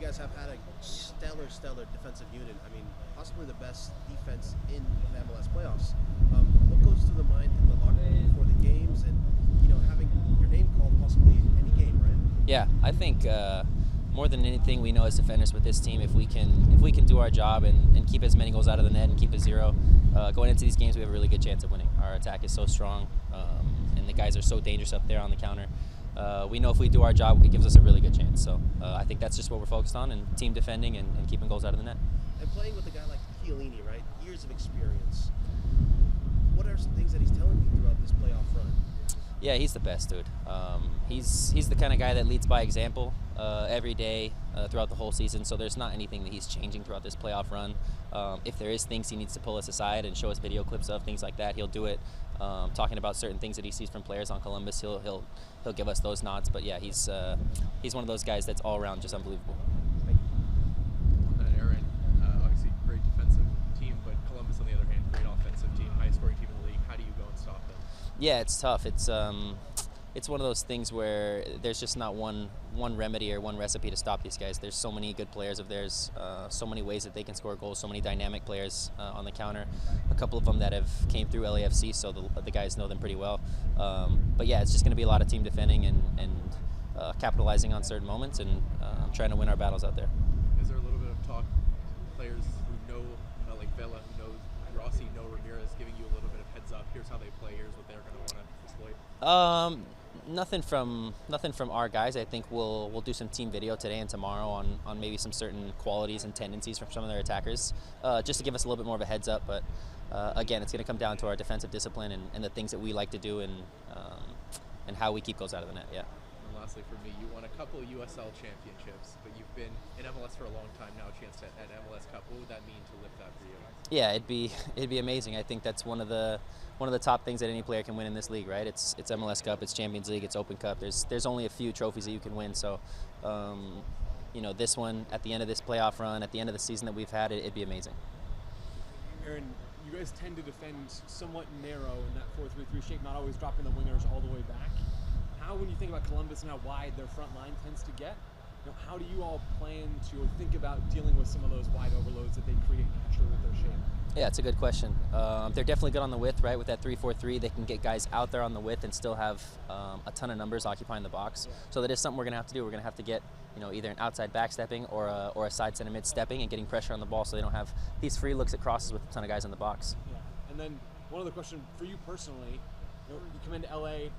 guys have had a stellar defensive unit. I mean, possibly the best defense in the MLS playoffs. What goes through the mind in the locker room before the games, and having your name called possibly any game, right? Yeah, I think more than anything, we know as defenders with this team, if we can do our job and keep as many goals out of the net and keep it 0, going into these games, we have a really good chance of winning. Our attack is so strong, and the guys are so dangerous up there on the counter. We know if we do our job, it gives us a really good chance. So I think that's just what we're focused on, and team defending and keeping goals out of the net. And playing with a guy like Chiellini, right? Years of experience. What are some things that he's telling you throughout this playoff run? Yeah, he's the best, dude. He's the kind of guy that leads by example every day throughout the whole season, so there's not anything that he's changing throughout this playoff run. If there is things he needs to pull us aside and show us video clips of, things like that, he'll do it. Talking about certain things that he sees from players on Columbus, he'll give us those nods. But yeah, he's one of those guys that's all around just unbelievable. On that, Aaron, obviously great defensive team, but Columbus on the other hand, great offensive team, highest scoring team in the league. How do you go and stop them? Yeah, it's tough. It's one of those things where there's just not one remedy or one recipe to stop these guys. There's so many good players of theirs, so many ways that they can score goals, so many dynamic players on the counter. A couple of them that have came through LAFC, so the guys know them pretty well. But yeah, it's just going to be a lot of team defending and capitalizing on certain moments and trying to win our battles out there. Is there a little bit of talk, players who know, like Vela, who knows Rossi, know Ramirez, giving you a little bit of heads up? Here's how they play. Here's what they're going to want to exploit. Nothing from our guys. I think we'll do some team video today and tomorrow on maybe some certain qualities and tendencies from some of their attackers, just to give us a little bit more of a heads up. But again, it's going to come down to our defensive discipline and the things that we like to do and how we keep goals out of the net. Yeah. And lastly, for me, you won a couple USL championships, but you've been in MLS for a long time now. A chance at MLS Cup. What would that mean to lift that for you? Yeah, it'd be amazing. I think that's one of the top things that any player can win in this league, right? It's MLS Cup, it's Champions League, it's Open Cup. There's only a few trophies that you can win. So, this one at the end of this playoff run, at the end of the season that we've had, it'd be amazing. Aaron, you guys tend to defend somewhat narrow in that 4-3-3 shape, not always dropping the wingers all the way back. How, when you think about Columbus and how wide their front line tends to get, how do you all plan to think about dealing with some of those wide overloads that they create naturally with their shape? Yeah, it's a good question. They're definitely good on the width, right? With that 3-4-3, they can get guys out there on the width and still have a ton of numbers occupying the box. Yeah. So that is something we're going to have to do. We're going to have to get, either an outside backstepping or a side center mid stepping and getting pressure on the ball so they don't have these free looks at crosses with a ton of guys in the box. Yeah. And then one other question for you personally, you come into LA,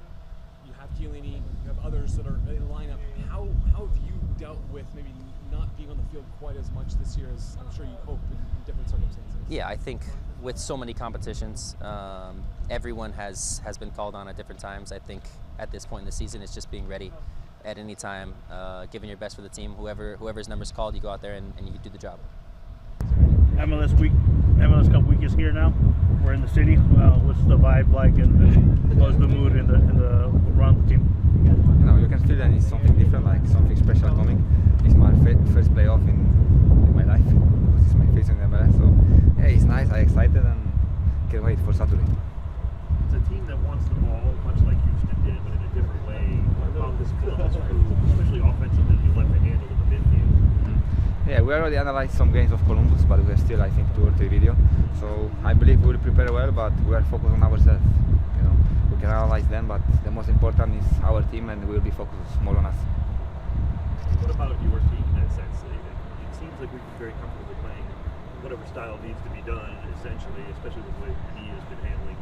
you have Chiellini, you have others that are in the lineup. How have you dealt with maybe not being on the field quite as much this year as I'm sure you hope in different circumstances? Yeah, I think with so many competitions, everyone has been called on at different times. I think at this point in the season, it's just being ready at any time, giving your best for the team. Whoever's number's called, you go out there and you do the job. MLS Cup week is here now. We're in the city. What's the vibe like, and what's the mood in the around the team? You can feel that it's something different, like something special coming. It's my first playoff in my life. It's my first in the MLS, so yeah, it's nice. I'm excited and can't wait for Saturday. It's a team that wants the ball, much like Houston did, but in a different way. About this Columbus crew, especially offensively, you left the handle in the midfield. Yeah, we already analyzed some games of Columbus, but we have still, I think, 2 or 3 videos. So I believe we will prepare well, but we are focused on ourselves. We can analyze them, but the most important is our team, and we will be focused more on us. What about your team in that sense? It seems like we've been very comfortable playing whatever style needs to be done, essentially, especially with the way he has been handling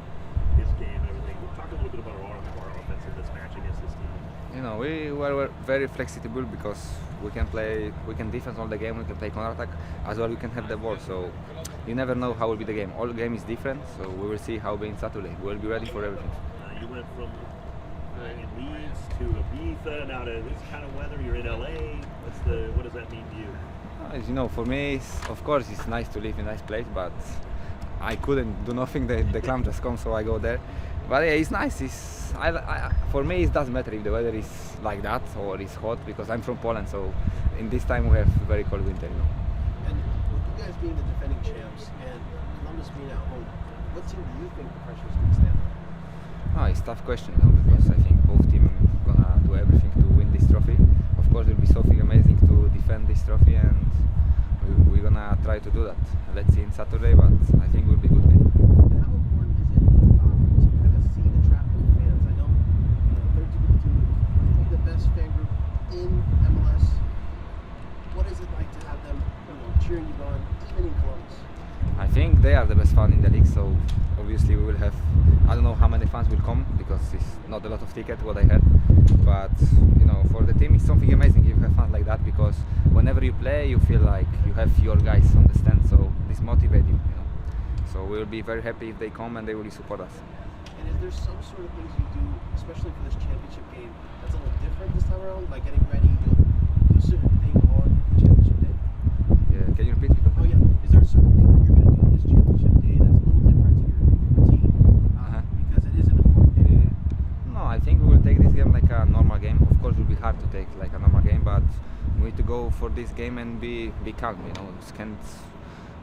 his game and everything. We'll talk a little bit about our offensive mismatch against this team. We were very flexible because we can defend all the game, we can play counter-attack, as well we can have the ball, so you never know how will be the game. All game is different, so we will see how it will be in Saturday. We will be ready for everything. You went from in Leeds to Ibiza, now to this kind of weather, you're in LA. What does that mean to you? As you know, for me, of course, it's nice to live in a nice place, but I couldn't do nothing. The climb just comes, so I go there. But yeah, it's nice. For me, it doesn't matter if the weather is like that or it's hot, because I'm from Poland, so in this time we have very cold winter. And with you guys being the defending champs and Columbus being at home, what team do you think the pressure is going to stand on? It's a tough question, because I think both teams are gonna do everything to win this trophy. Of of course, it will be something amazing to defend this trophy, and we're gonna try to do that. Let's see in Saturday, but I think it will be good win. And how important is it to kind of see the traveling fans? I know, 32 is maybe the best fan group in MLS. What is it like to have them, cheering you on, even in Columbus? I think they are the best fan in the league, so obviously we will have, I don't know how many fans will come because it's not a lot of tickets what I heard, but for the team it's something amazing if you have fans like that, because whenever you play you feel like you have your guys on the stand, so this motivates you, so we will be very happy if they come and they will support us. And is there some sort of things you do, especially for this championship game, that's a little different this time around, like getting ready, you'll do a certain thing on championship day? Yeah, can you repeat? Oh yeah, is there a certain thing that you're going to do this championship day that's a little different to your routine? Because it is an important game. No, I think we will take this game like a normal game. Of course, it will be hard to take like a normal game, but we need to go for this game and be calm.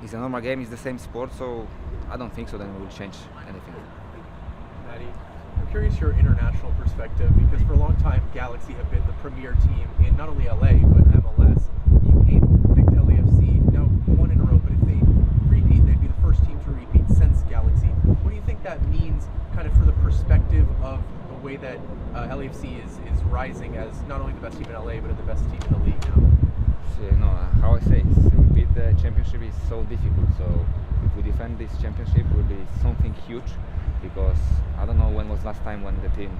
It's a normal game. It's the same sport, so I don't think so. Then we will change anything. Maddie, I'm curious your international perspective, because for a long time Galaxy have been the premier team in not only LA but MLS. You picked LAFC, now one in a row, but if they repeat, they'd be the first team to repeat since Galaxy. What do you think that means kind of for the perspective of the way that LAFC is rising as not only the best team in LA but the best team in the league now? How I say it, to repeat the championship is so difficult, so if we defend this championship it will be something huge, because I don't know when was last time when the team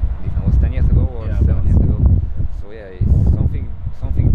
was 10 years ago or 7 years ago, so yeah, it's something